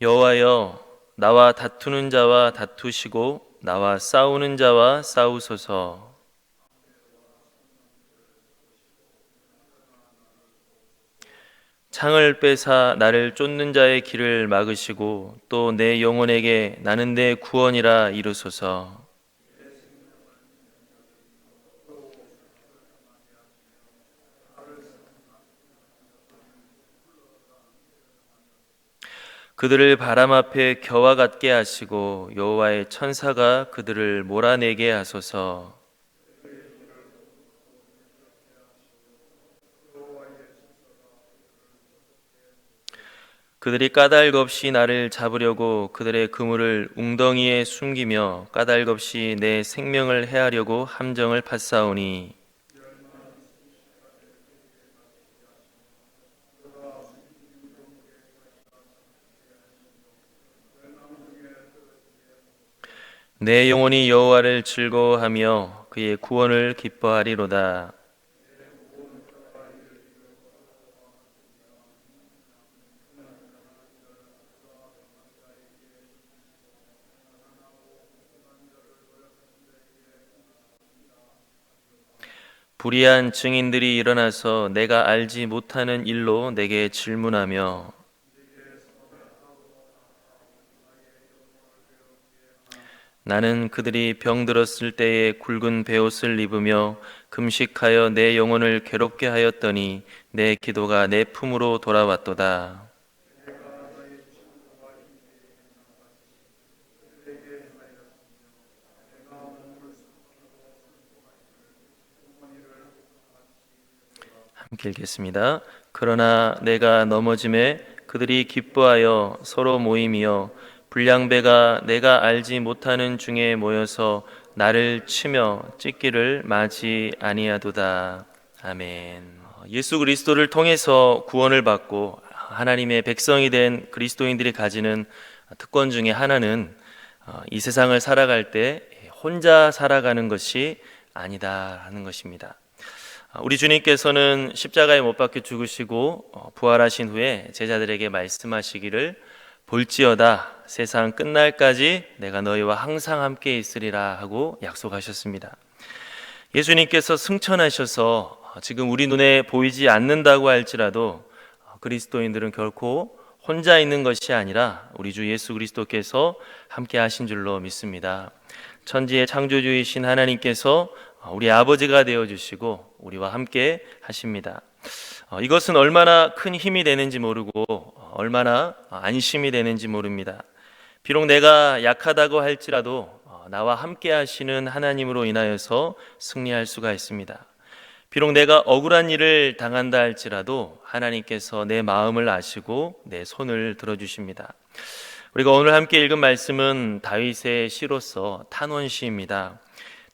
여호와여, 나와 다투는 자와 다투시고 나와 싸우는 자와 싸우소서. 창을 빼사 나를 쫓는 자의 길을 막으시고 또 내 영혼에게 나는 내 구원이라 이르소서. 그들을 바람 앞에 겨와 같게 하시고 여호와의 천사가 그들을 몰아내게 하소서. 그들이 까닭 없이 나를 잡으려고 그들의 그물을 웅덩이에 숨기며 까닭 없이 내 생명을 해하려고 함정을 팠사오니 내 영혼이 여호와를 즐거워하며 그의 구원을 기뻐하리로다. 불의한 증인들이 일어나서 내가 알지 못하는 일로 내게 질문하며 나는 그들이 병들었을 때에 굵은 베옷을 입으며 금식하여 내 영혼을 괴롭게 하였더니 내 기도가 내 품으로 돌아왔도다. 함께 읽겠습니다. 그러나 내가 넘어짐에 그들이 기뻐하여 서로 모임이여 불량배가 내가 알지 못하는 중에 모여서 나를 치며 찢기를 마지 아니하도다. 아멘. 예수 그리스도를 통해서 구원을 받고 하나님의 백성이 된 그리스도인들이 가지는 특권 중에 하나는 이 세상을 살아갈 때 혼자 살아가는 것이 아니다 하는 것입니다. 우리 주님께서는 십자가에 못 박혀 죽으시고 부활하신 후에 제자들에게 말씀하시기를 볼지어다 세상 끝날까지 내가 너희와 항상 함께 있으리라 하고 약속하셨습니다. 예수님께서 승천하셔서 지금 우리 눈에 보이지 않는다고 할지라도 그리스도인들은 결코 혼자 있는 것이 아니라 우리 주 예수 그리스도께서 함께 하신 줄로 믿습니다. 천지의 창조주이신 하나님께서 우리 아버지가 되어주시고 우리와 함께 하십니다. 이것은 얼마나 큰 힘이 되는지 모르고 얼마나 안심이 되는지 모릅니다. 비록 내가 약하다고 할지라도 나와 함께 하시는 하나님으로 인하여서 승리할 수가 있습니다. 비록 내가 억울한 일을 당한다 할지라도 하나님께서 내 마음을 아시고 내 손을 들어주십니다. 우리가 오늘 함께 읽은 말씀은 다윗의 시로서 탄원시입니다.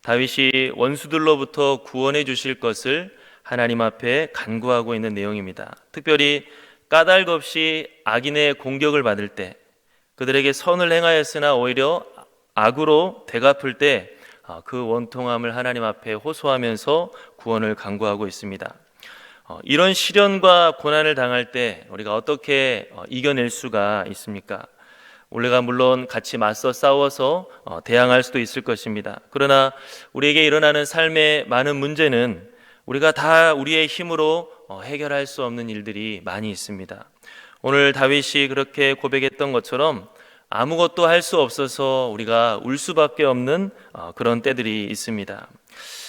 다윗이 원수들로부터 구원해 주실 것을 하나님 앞에 간구하고 있는 내용입니다. 특별히 까닭 없이 악인의 공격을 받을 때, 그들에게 선을 행하였으나 오히려 악으로 되갚을 때 그 원통함을 하나님 앞에 호소하면서 구원을 간구하고 있습니다. 이런 시련과 고난을 당할 때 우리가 어떻게 이겨낼 수가 있습니까? 우리가 물론 같이 맞서 싸워서 대항할 수도 있을 것입니다. 그러나 우리에게 일어나는 삶의 많은 문제는 우리가 다 우리의 힘으로 해결할 수 없는 일들이 많이 있습니다. 오늘 다윗이 그렇게 고백했던 것처럼 아무것도 할 수 없어서 우리가 울 수밖에 없는 그런 때들이 있습니다.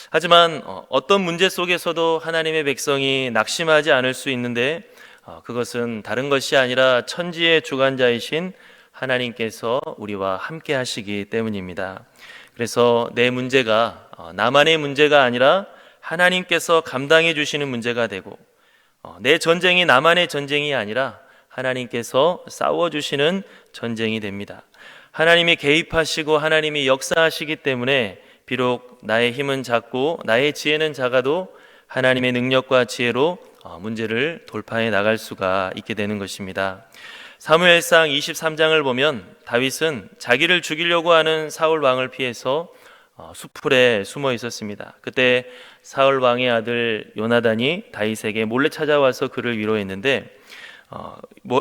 하지만 어떤 문제 속에서도 하나님의 백성이 낙심하지 않을 수 있는데 그것은 다른 것이 아니라 천지의 주관자이신 하나님께서 우리와 함께 하시기 때문입니다. 그래서 내 문제가 나만의 문제가 아니라 하나님께서 감당해 주시는 문제가 되고 내 전쟁이 나만의 전쟁이 아니라 하나님께서 싸워주시는 전쟁이 됩니다. 하나님이 개입하시고 하나님이 역사하시기 때문에 비록 나의 힘은 작고 나의 지혜는 작아도 하나님의 능력과 지혜로 문제를 돌파해 나갈 수가 있게 되는 것입니다. 사무엘상 23장을 보면 다윗은 자기를 죽이려고 하는 사울 왕을 피해서 수풀에 숨어 있었습니다. 그때 사울 왕의 아들 요나단이 다윗에게 몰래 찾아와서 그를 위로했는데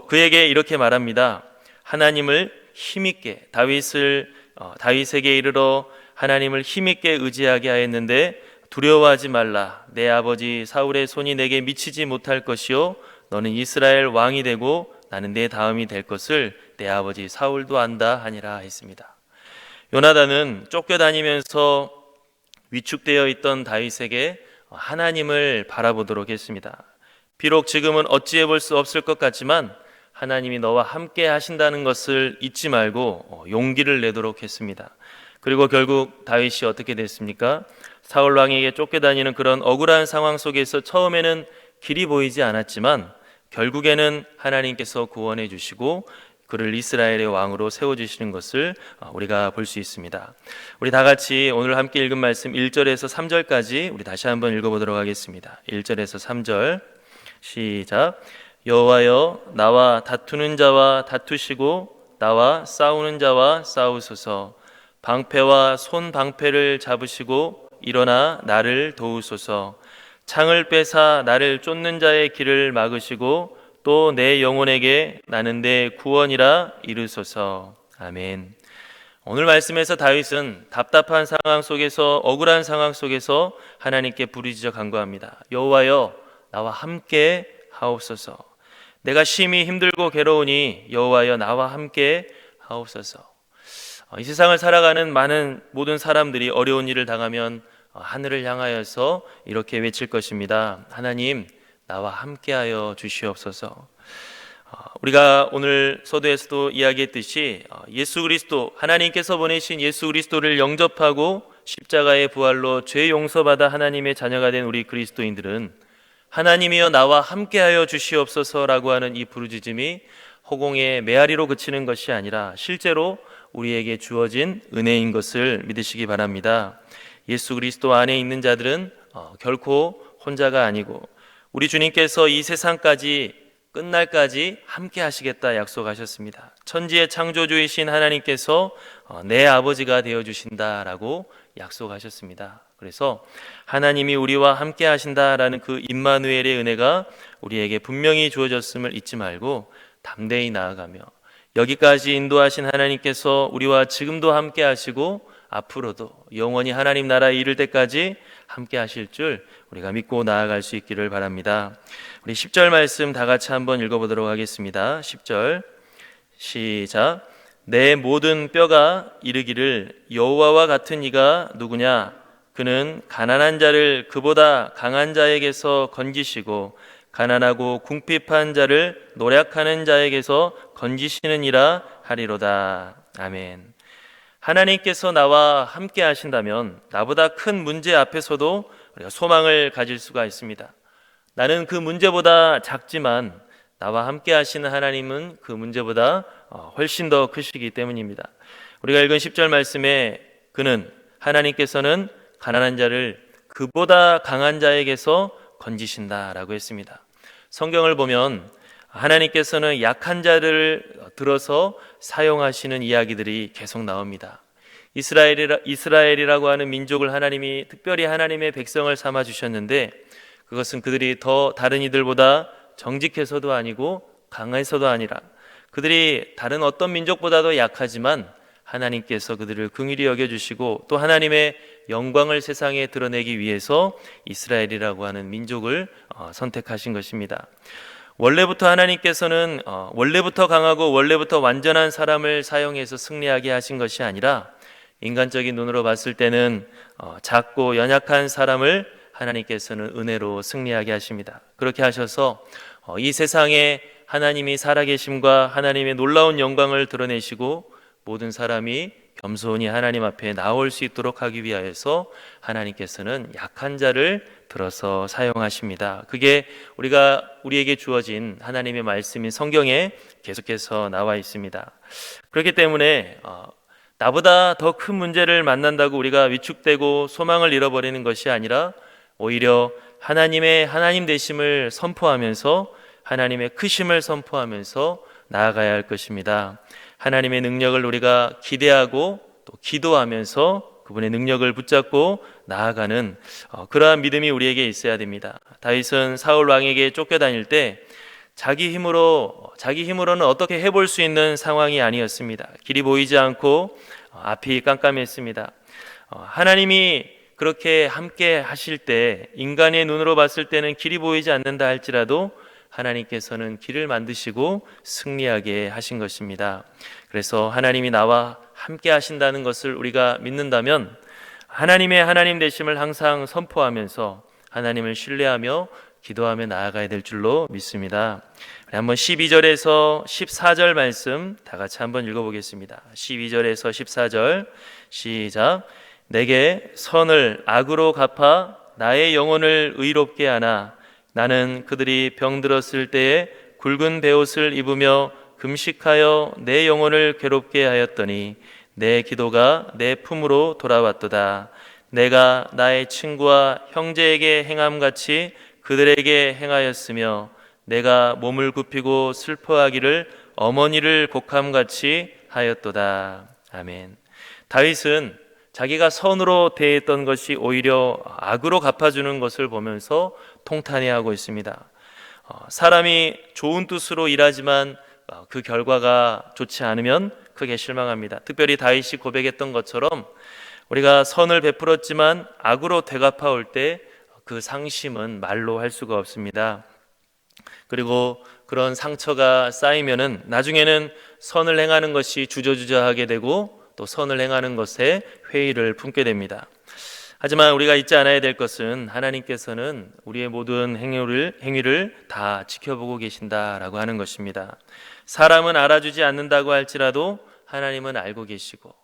그에게 이렇게 말합니다. 하나님을 힘있게 다윗에게 이르러 하나님을 힘있게 의지하게 하였는데 두려워하지 말라. 내 아버지 사울의 손이 내게 미치지 못할 것이요 너는 이스라엘 왕이 되고 나는 내 다음이 될 것을 내 아버지 사울도 안다 하니라 했습니다. 요나단은 쫓겨다니면서 위축되어 있던 다윗에게 하나님을 바라보도록 했습니다. 비록 지금은 어찌해 볼 수 없을 것 같지만 하나님이 너와 함께 하신다는 것을 잊지 말고 용기를 내도록 했습니다. 그리고 결국 다윗이 어떻게 됐습니까? 사울 왕에게 쫓겨다니는 그런 억울한 상황 속에서 처음에는 길이 보이지 않았지만 결국에는 하나님께서 구원해 주시고 그를 이스라엘의 왕으로 세워주시는 것을 우리가 볼 수 있습니다. 우리 다 같이 오늘 함께 읽은 말씀 1절에서 3절까지 우리 다시 한번 읽어보도록 하겠습니다. 1절에서 3절 시작. 여호와여 나와 다투는 자와 다투시고 나와 싸우는 자와 싸우소서. 방패와 손방패를 잡으시고 일어나 나를 도우소서. 창을 빼사 나를 쫓는 자의 길을 막으시고 또 내 영혼에게 나는 내 구원이라 이르소서. 아멘. 오늘 말씀에서 다윗은 답답한 상황 속에서 억울한 상황 속에서 하나님께 부르짖어 간구합니다. 여호와여 나와 함께 하옵소서. 내가 심히 힘들고 괴로우니 여호와여 나와 함께 하옵소서. 이 세상을 살아가는 모든 사람들이 어려운 일을 당하면 하늘을 향하여서 이렇게 외칠 것입니다. 하나님 나와 함께하여 주시옵소서. 우리가 오늘 서두에서도 이야기했듯이 예수 그리스도, 하나님께서 보내신 예수 그리스도를 영접하고 십자가의 부활로 죄 용서받아 하나님의 자녀가 된 우리 그리스도인들은 하나님이여 나와 함께하여 주시옵소서라고 하는 이 부르짖음이 허공의 메아리로 그치는 것이 아니라 실제로 우리에게 주어진 은혜인 것을 믿으시기 바랍니다. 예수 그리스도 안에 있는 자들은 결코 혼자가 아니고 우리 주님께서 이 세상까지 끝날까지 함께 하시겠다 약속하셨습니다. 천지의 창조주이신 하나님께서 내 아버지가 되어주신다라고 약속하셨습니다. 그래서 하나님이 우리와 함께 하신다라는 그 임마누엘의 은혜가 우리에게 분명히 주어졌음을 잊지 말고 담대히 나아가며 여기까지 인도하신 하나님께서 우리와 지금도 함께 하시고 앞으로도 영원히 하나님 나라에 이를 때까지 함께 하실 줄 우리가 믿고 나아갈 수 있기를 바랍니다. 우리 10절 말씀 다 같이 한번 읽어보도록 하겠습니다. 10절 시작. 내 모든 뼈가 이르기를 여호와와 같은 이가 누구냐? 그는 가난한 자를 그보다 강한 자에게서 건지시고 가난하고 궁핍한 자를 노략하는 자에게서 건지시느니라 하리로다. 아멘. 하나님께서 나와 함께 하신다면 나보다 큰 문제 앞에서도 우리가 소망을 가질 수가 있습니다. 나는 그 문제보다 작지만 나와 함께 하시는 하나님은 그 문제보다 훨씬 더 크시기 때문입니다. 우리가 읽은 10절 말씀에 하나님께서는 가난한 자를 그보다 강한 자에게서 건지신다라고 했습니다. 성경을 보면 하나님께서는 약한 자를 들어서 사용하시는 이야기들이 계속 나옵니다. 이스라엘이라고 하는 민족을 하나님이 특별히 하나님의 백성을 삼아 주셨는데 그것은 그들이 더 다른 이들보다 정직해서도 아니고 강해서도 아니라 그들이 다른 어떤 민족보다도 약하지만 하나님께서 그들을 긍휼히 여겨주시고 또 하나님의 영광을 세상에 드러내기 위해서 이스라엘이라고 하는 민족을 선택하신 것입니다. 원래부터 하나님께서는 원래부터 강하고 원래부터 완전한 사람을 사용해서 승리하게 하신 것이 아니라 인간적인 눈으로 봤을 때는 작고 연약한 사람을 하나님께서는 은혜로 승리하게 하십니다. 그렇게 하셔서 이 세상에 하나님이 살아계심과 하나님의 놀라운 영광을 드러내시고 모든 사람이 겸손히 하나님 앞에 나올 수 있도록 하기 위하여서 하나님께서는 약한 자를 들어서 사용하십니다. 그게 우리에게 주어진 하나님의 말씀인 성경에 계속해서 나와 있습니다. 그렇기 때문에 나보다 더 큰 문제를 만난다고 우리가 위축되고 소망을 잃어버리는 것이 아니라 오히려 하나님의 하나님 되심을 선포하면서 하나님의 크심을 선포하면서 나아가야 할 것입니다. 하나님의 능력을 우리가 기대하고 또 기도하면서 그분의 능력을 붙잡고 나아가는 그러한 믿음이 우리에게 있어야 됩니다. 다윗은 사울 왕에게 쫓겨다닐 때 자기 힘으로는 어떻게 해볼 수 있는 상황이 아니었습니다. 길이 보이지 않고 앞이 깜깜했습니다. 하나님이 그렇게 함께 하실 때 인간의 눈으로 봤을 때는 길이 보이지 않는다 할지라도 하나님께서는 길을 만드시고 승리하게 하신 것입니다. 그래서 하나님이 나와 함께 하신다는 것을 우리가 믿는다면 하나님의 하나님 되심을 항상 선포하면서 하나님을 신뢰하며 기도하며 나아가야 될 줄로 믿습니다. 우리 한번 12절에서 14절 말씀 다 같이 한번 읽어보겠습니다. 12절에서 14절 시작. 내게 선을 악으로 갚아 나의 영혼을 의롭게 하나 나는 그들이 병들었을 때에 굵은 베옷을 입으며 금식하여 내 영혼을 괴롭게 하였더니 내 기도가 내 품으로 돌아왔도다. 내가 나의 친구와 형제에게 행함같이 그들에게 행하였으며 내가 몸을 굽히고 슬퍼하기를 어머니를 곡함같이 하였도다. 아멘. 다윗은 자기가 선으로 대했던 것이 오히려 악으로 갚아주는 것을 보면서 통탄해하고 있습니다. 사람이 좋은 뜻으로 일하지만 그 결과가 좋지 않으면 크게 실망합니다. 특별히 다윗이 고백했던 것처럼 우리가 선을 베풀었지만 악으로 되갚아올 때 그 상심은 말로 할 수가 없습니다. 그리고 그런 상처가 쌓이면은 나중에는 선을 행하는 것이 주저주저하게 되고 또 선을 행하는 것에 회의를 품게 됩니다. 하지만 우리가 잊지 않아야 될 것은 하나님께서는 우리의 모든 행위를 다 지켜보고 계신다라고 하는 것입니다. 사람은 알아주지 않는다고 할지라도 하나님은 알고 계시고,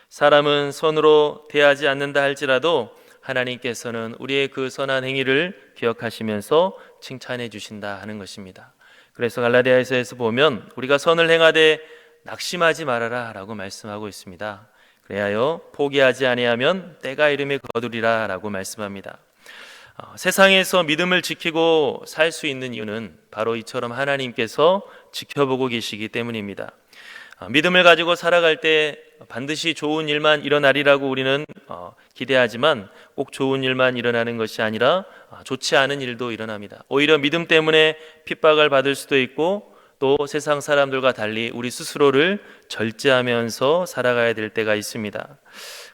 사람은 선으로 대하지 않는다 할지라도 하나님께서는 우리의 그 선한 행위를 기억하시면서 칭찬해 주신다 하는 것입니다. 그래서 갈라디아서에서 보면 우리가 선을 행하되 낙심하지 말아라 라고 말씀하고 있습니다. 그래야 포기하지 아니하면 때가 이름에 거두리라 라고 말씀합니다. 세상에서 믿음을 지키고 살 수 있는 이유는 바로 이처럼 하나님께서 지켜보고 계시기 때문입니다. 믿음을 가지고 살아갈 때 반드시 좋은 일만 일어나리라고 우리는 기대하지만 꼭 좋은 일만 일어나는 것이 아니라 좋지 않은 일도 일어납니다. 오히려 믿음 때문에 핍박을 받을 수도 있고 또 세상 사람들과 달리 우리 스스로를 절제하면서 살아가야 될 때가 있습니다.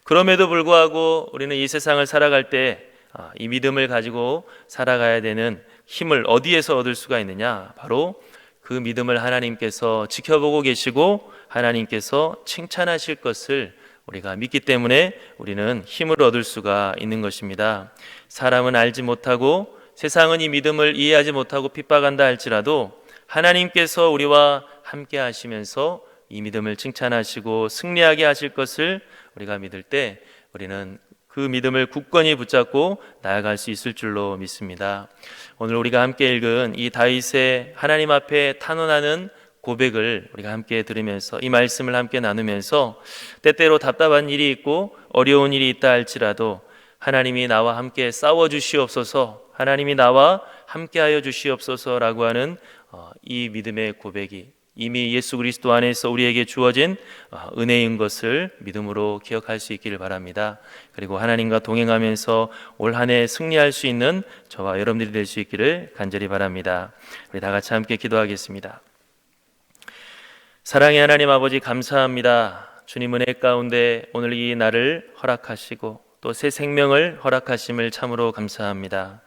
그럼에도 불구하고 우리는 이 세상을 살아갈 때 이 믿음을 가지고 살아가야 되는 힘을 어디에서 얻을 수가 있느냐? 바로 그 믿음을 하나님께서 지켜보고 계시고 하나님께서 칭찬하실 것을 우리가 믿기 때문에 우리는 힘을 얻을 수가 있는 것입니다. 사람은 알지 못하고 세상은 이 믿음을 이해하지 못하고 핍박한다 할지라도 하나님께서 우리와 함께 하시면서 이 믿음을 칭찬하시고 승리하게 하실 것을 우리가 믿을 때 우리는 그 믿음을 굳건히 붙잡고 나아갈 수 있을 줄로 믿습니다. 오늘 우리가 함께 읽은 이 다윗의 하나님 앞에 탄원하는 고백을 우리가 함께 들으면서 이 말씀을 함께 나누면서 때때로 답답한 일이 있고 어려운 일이 있다 할지라도 하나님이 나와 함께 싸워 주시옵소서, 하나님이 나와 함께하여 주시옵소서라고 하는 이 믿음의 고백이 이미 예수 그리스도 안에서 우리에게 주어진 은혜인 것을 믿음으로 기억할 수 있기를 바랍니다. 그리고 하나님과 동행하면서 올 한 해 승리할 수 있는 저와 여러분들이 될 수 있기를 간절히 바랍니다. 우리 다 같이 함께 기도하겠습니다. 사랑의 하나님 아버지, 감사합니다. 주님 은혜 가운데 오늘 이 날을 허락하시고 또 새 생명을 허락하심을 참으로 감사합니다.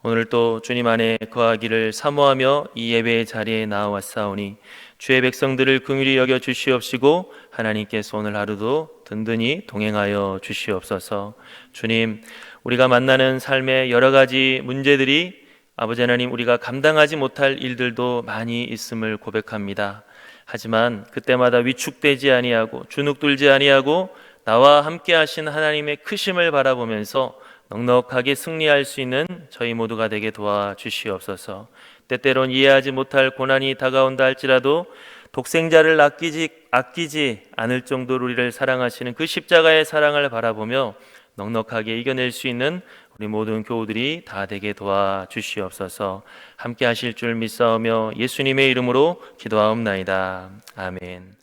오늘 또 주님 안에 거하기를 사모하며 이 예배의 자리에 나와왔사오니 주의 백성들을 긍휼히 여겨 주시옵시고 하나님께서 오늘 하루도 든든히 동행하여 주시옵소서. 주님, 우리가 만나는 삶의 여러 가지 문제들이 아버지 하나님 우리가 감당하지 못할 일들도 많이 있음을 고백합니다. 하지만 그때마다 위축되지 아니하고 주눅들지 아니하고 나와 함께 하신 하나님의 크심을 바라보면서 넉넉하게 승리할 수 있는 저희 모두가 되게 도와주시옵소서. 때때론 이해하지 못할 고난이 다가온다 할지라도 독생자를 아끼지 않을 정도로 우리를 사랑하시는 그 십자가의 사랑을 바라보며 넉넉하게 이겨낼 수 있는 우리 모든 교우들이 다 되게 도와주시옵소서. 함께 하실 줄 믿사오며 예수님의 이름으로 기도하옵나이다. 아멘.